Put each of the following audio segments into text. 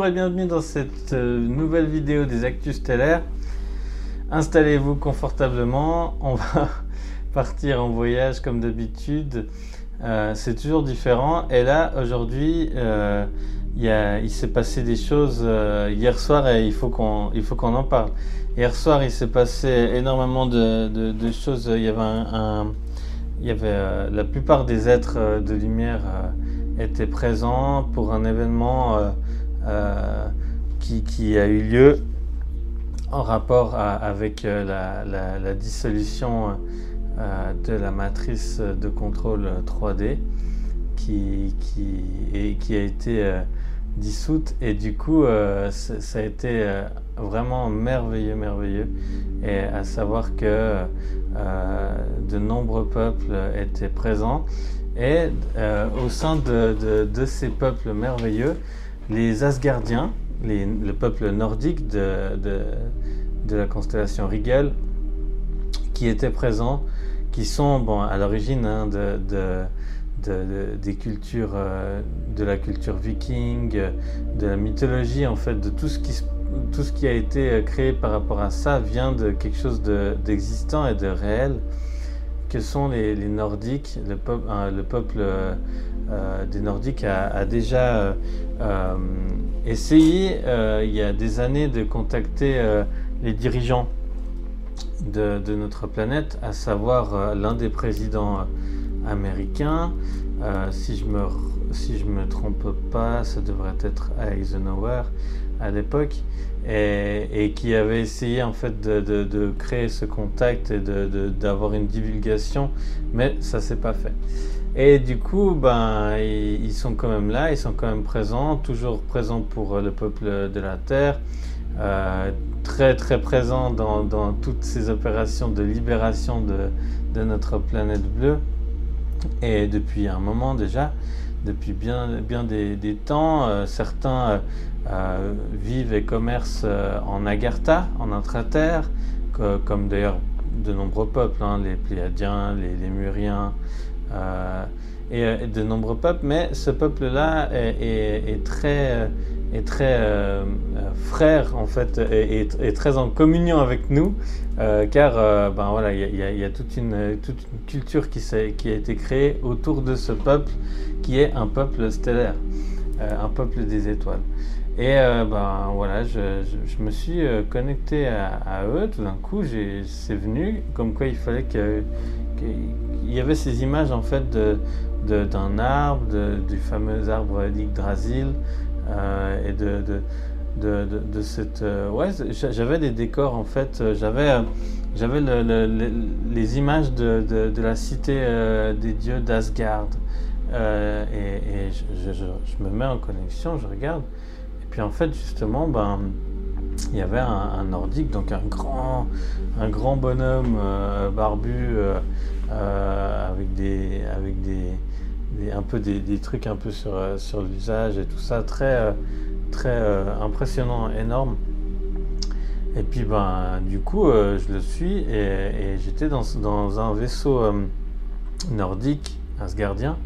Bonjour et bienvenue dans cette nouvelle vidéo des Actus Stellaires. Installez-vous confortablement, on va partir en voyage comme d'habitude. C'est toujours différent et là aujourd'hui il s'est passé des choses hier soir et il faut qu'on en parle. Hier soir il s'est passé énormément de choses. Il y avait la plupart des êtres de lumière étaient présents pour un événement qui a eu lieu en rapport avec la dissolution de la matrice de contrôle 3D qui a été dissoute, et du coup ça a été vraiment merveilleux, et à savoir que de nombreux peuples étaient présents, et au sein de ces peuples merveilleux, les Asgardiens, le peuple nordique de la constellation Rigel, qui étaient présents, qui sont à l'origine des cultures, de la culture viking, de la mythologie, en fait, de tout ce qui a été créé par rapport à ça vient de quelque chose d'existant et de réel, que sont les Nordiques. Le peuple des Nordiques a déjà essayé il y a des années de contacter les dirigeants de notre planète, à savoir l'un des présidents américains, si je me trompe pas, ça devrait être Eisenhower à l'époque, et qui avait essayé en fait de créer ce contact et d'avoir une divulgation, mais ça s'est pas fait. Et du coup, ils sont quand même là, ils sont quand même présents, toujours présents pour le peuple de la Terre, très présents dans toutes ces opérations de libération de notre planète bleue, et depuis un moment déjà, depuis bien des temps. Certains vivent et commercent en Agartha, en intra-terre, comme d'ailleurs de nombreux peuples, les Pléiadiens, les Lémuriens, et de nombreux peuples, mais ce peuple-là est très frère, en fait, et très en communion avec nous, car voilà, il y a toute une culture qui a été créée autour de ce peuple, qui est un peuple stellaire, un peuple des étoiles. Et voilà, je me suis connecté à eux. Tout d'un coup, c'est venu comme quoi il fallait qu'il y avait ces images, en fait, d'un arbre, du fameux arbre d'Yggdrasil, et de cette j'avais des décors, en fait. J'avais les images de la cité des dieux d'Asgard, et je me mets en connexion, je regarde, et puis en fait, justement, il y avait un nordique, donc un grand bonhomme barbu, avec des trucs un peu sur le visage et tout ça, très impressionnant, énorme. Et puis du coup, je le suis, et j'étais dans un vaisseau nordique, asgardien,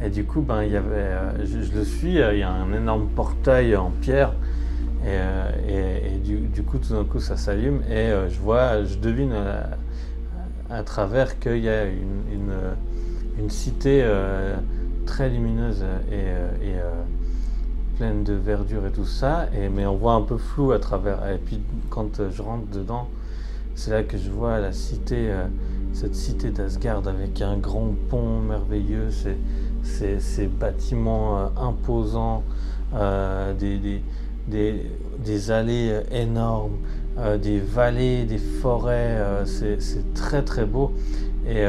et du coup il y avait, je le suis, il y a un énorme portail en pierre, et du coup tout d'un coup ça s'allume, et je devine à travers qu'il y a une cité très lumineuse et pleine de verdure et tout ça, mais on voit un peu flou à travers. Et puis quand je rentre dedans, c'est là que je vois la cité, cette cité d'Asgard, avec un grand pont merveilleux, ces bâtiments imposants, des allées énormes, des vallées, des forêts, c'est très beau, et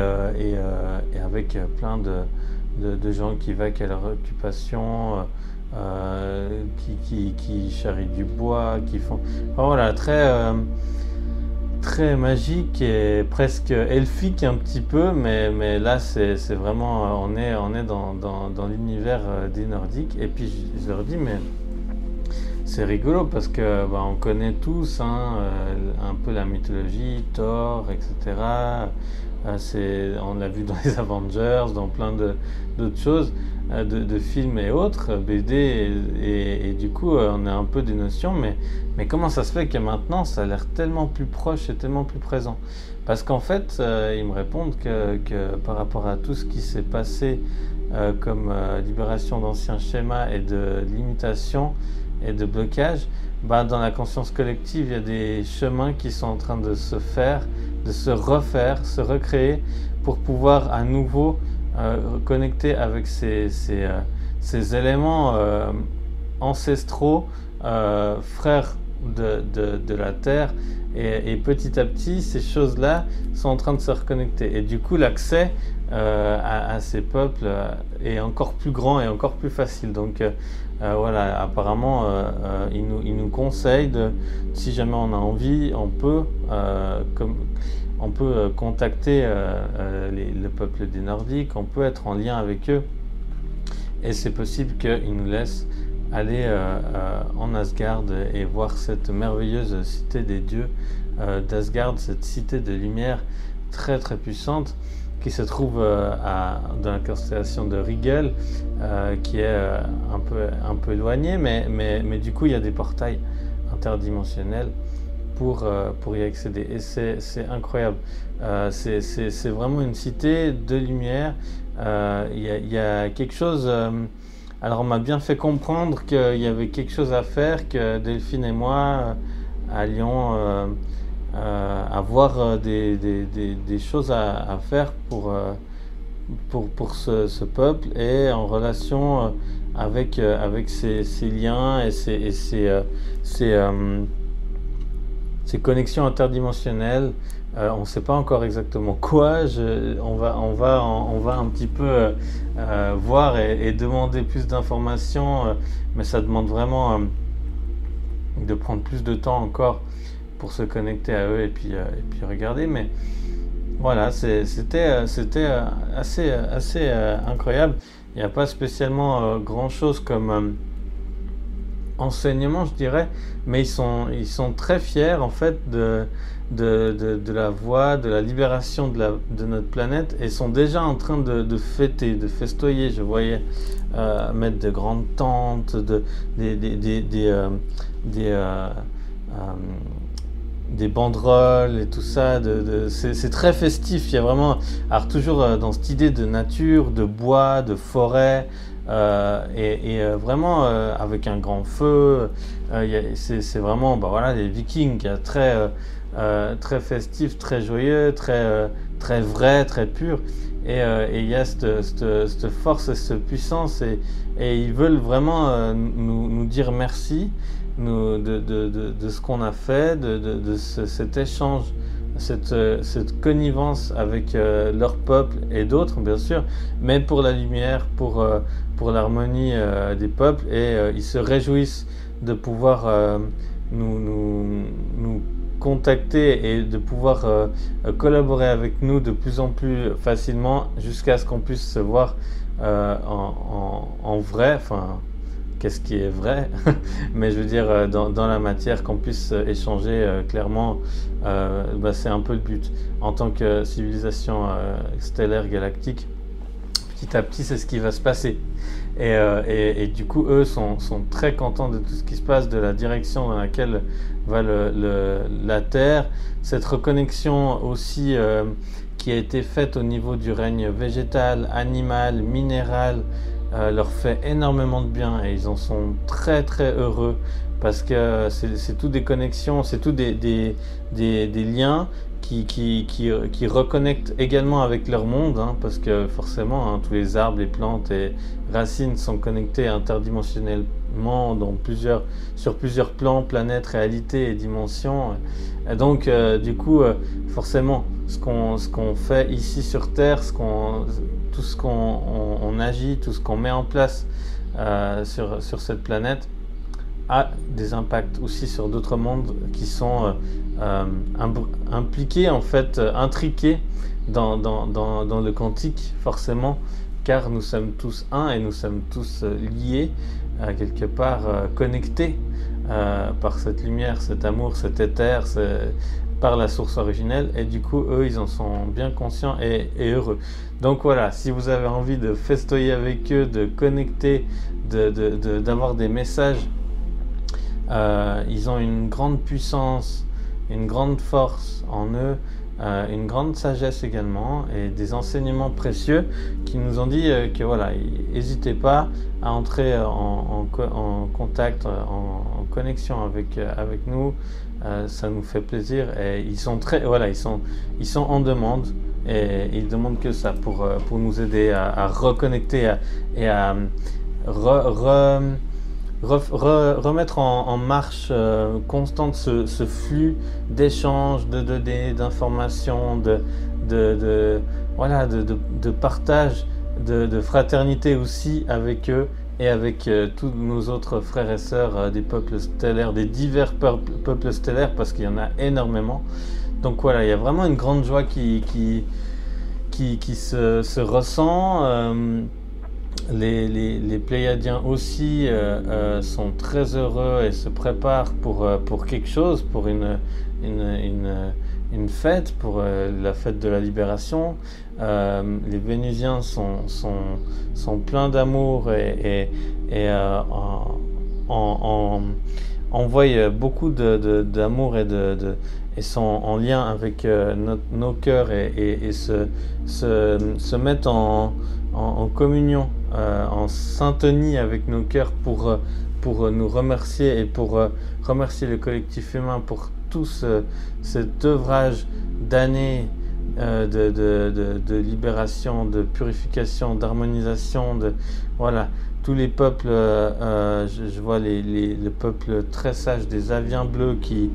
avec plein de gens qui vaquent à leur occupation, qui charrient du bois, qui font... Enfin, voilà, très magique et presque elfique un petit peu, mais là c'est vraiment, on est dans l'univers des Nordiques. Et puis je leur dis, mais c'est rigolo parce que on connaît tous un peu la mythologie, Thor, etc. On l'a vu dans les Avengers, dans plein d'autres choses, de films et autres, BD, et du coup on a un peu des notions, mais comment ça se fait que maintenant ça a l'air tellement plus proche et tellement plus présent? Parce qu'en fait, ils me répondent que par rapport à tout ce qui s'est passé comme libération d'anciens schémas et de limitation et de blocage, bah, dans la conscience collective, il y a des chemins qui sont en train de se faire, de se refaire, se recréer pour pouvoir à nouveau connecter avec ces éléments ancestraux, frères de la Terre, et petit à petit ces choses-là sont en train de se reconnecter, et du coup l'accès à ces peuples est encore plus grand et encore plus facile. Donc voilà, apparemment il nous conseille si jamais on a envie, on peut contacter le peuple des Nordiques, on peut être en lien avec eux, et c'est possible qu'ils nous laissent aller en Asgard et voir cette merveilleuse cité des dieux d'Asgard, cette cité de lumière très très puissante qui se trouve dans la constellation de Rigel, qui est un peu éloignée, mais du coup il y a des portails interdimensionnels pour y accéder, et c'est incroyable. C'est vraiment une cité de lumière. Il y a quelque chose. Alors on m'a bien fait comprendre qu'il y avait quelque chose à faire, que Delphine et moi allions avoir des choses à faire pour ce peuple, et en relation avec ces liens et ces connexions interdimensionnelles. On ne sait pas encore exactement quoi. On va un petit peu voir et demander plus d'informations, mais ça demande vraiment de prendre plus de temps encore pour se connecter à eux et puis regarder. Mais voilà, c'était assez incroyable. Il n'y a pas spécialement grand chose comme enseignement, je dirais, mais ils sont très fiers en fait de la voie, de la libération de notre planète, et sont déjà en train de fêter, de festoyer. Je voyais mettre de grandes tentes, des banderoles et tout ça. C'est très festif. Il y a vraiment, alors toujours dans cette idée de nature, de bois, de forêt. Vraiment avec un grand feu, c'est vraiment voilà, les Vikings, très festif, très joyeux, très vrai, très pur, et il y a cette force et cette puissance, et ils veulent vraiment nous dire merci de ce qu'on a fait, cet échange, cette connivence avec leur peuple et d'autres bien sûr, mais pour la lumière, pour l'harmonie des peuples, et ils se réjouissent de pouvoir nous contacter et de pouvoir collaborer avec nous de plus en plus facilement, jusqu'à ce qu'on puisse se voir en vrai, enfin qu'est-ce qui est vrai mais je veux dire dans la matière, qu'on puisse échanger clairement. C'est un peu le but en tant que civilisation stellaire galactique. Petit à petit, c'est ce qui va se passer, et du coup eux sont très contents de tout ce qui se passe, de la direction dans laquelle va la Terre, cette reconnexion aussi qui a été faite au niveau du règne végétal, animal, minéral, leur fait énormément de bien, et ils en sont très très heureux, parce que c'est tout des connexions, c'est tout des liens qui reconnectent également avec leur monde, hein, parce que forcément tous les arbres, les plantes et racines sont connectés interdimensionnellement sur plusieurs plans, planètes, réalités et dimensions. Et donc du coup forcément ce qu'on fait ici sur Terre, tout ce qu'on agit, tout ce qu'on met en place sur cette planète a des impacts aussi sur d'autres mondes qui sont impliqués, en fait, intriqués dans le quantique, forcément, car nous sommes tous un et nous sommes tous liés, quelque part connectés par cette lumière, cet amour, cet éther, par la source originelle, et du coup eux ils en sont bien conscients et heureux. Donc voilà, si vous avez envie de festoyer avec eux, de connecter, d'avoir des messages, ils ont une grande puissance, une grande force en eux, une grande sagesse également, et des enseignements précieux qui nous ont dit que voilà, n'hésitez pas à entrer en contact, en connexion avec nous, ça nous fait plaisir, et ils sont très, voilà, ils sont en demande, et ils demandent que ça pour nous aider à reconnecter et à remettre en marche constante ce flux d'échanges, de données, d'informations, voilà, de partage, de fraternité aussi avec eux et avec tous nos autres frères et sœurs des peuples stellaires, des divers peuples stellaires, parce qu'il y en a énormément. Donc voilà, il y a vraiment une grande joie qui se ressent. Les Pléiadiens aussi sont très heureux et se préparent pour quelque chose, pour une fête, pour la fête de la libération. Les Vénusiens sont pleins d'amour et envoient beaucoup d'amour et sont en lien avec nos cœurs et se mettent en communion, en syntonie avec nos cœurs pour nous remercier et pour remercier le collectif humain pour tout cet œuvrage d'années de libération, de purification, d'harmonisation, voilà, tous les peuples, je vois le peuple très sage des aviens bleus qui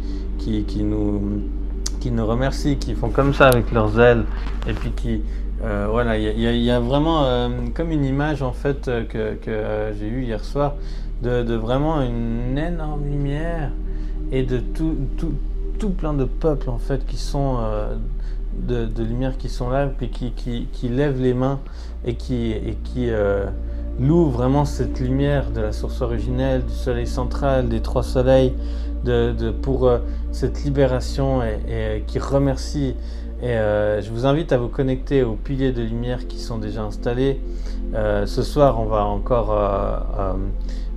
nous remercient, qui font comme ça avec leurs ailes, et puis voilà, il y a vraiment comme une image en fait que j'ai eue hier soir de vraiment une énorme lumière et de tout plein de peuples en fait qui sont de lumière qui sont là, puis qui lèvent les mains et qui louent vraiment cette lumière de la source originelle, du soleil central, des trois soleils, pour cette libération et qui remercie. Et je vous invite à vous connecter aux piliers de lumière qui sont déjà installés. Ce soir, on va encore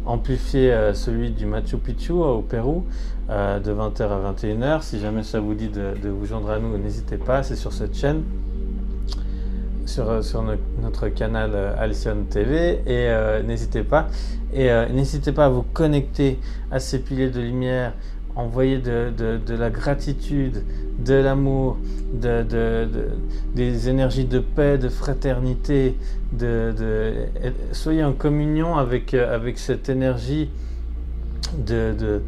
amplifier celui du Machu Picchu au Pérou de 20h à 21h. Si jamais ça vous dit de vous joindre à nous, n'hésitez pas, c'est sur cette chaîne, sur notre canal Alcyon TV, et n'hésitez pas à vous connecter à ces piliers de lumière. Envoyer de la gratitude, de l'amour, des énergies de paix, de fraternité, soyez en communion avec cette énergie de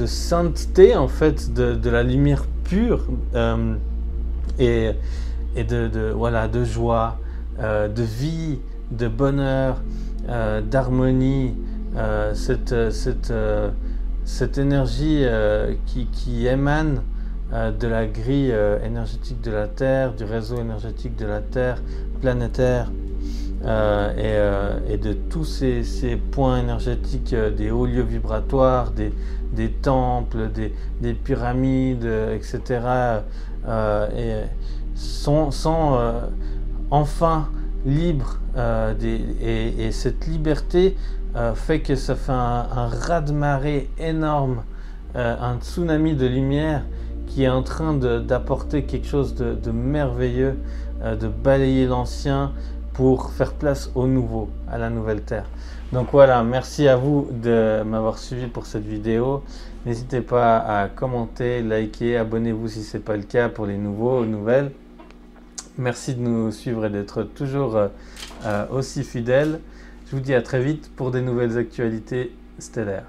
sainteté en fait, de la lumière pure, et voilà, de joie, de vie, de bonheur, d'harmonie, cette énergie qui émane de la grille énergétique de la Terre, du réseau énergétique de la Terre planétaire, et de tous ces points énergétiques, des hauts lieux vibratoires, des temples, des pyramides, etc. Et sont enfin libres, et cette liberté fait que ça fait un raz-de-marée énorme, un tsunami de lumière qui est en train d'apporter quelque chose de merveilleux, de balayer l'ancien pour faire place au nouveau, à la nouvelle terre. Donc voilà, merci à vous de m'avoir suivi pour cette vidéo. N'hésitez pas à commenter, liker, abonnez-vous si ce n'est pas le cas pour les nouveaux, nouvelles. Merci de nous suivre et d'être toujours aussi fidèles. Je vous dis à très vite pour des nouvelles actualités stellaires.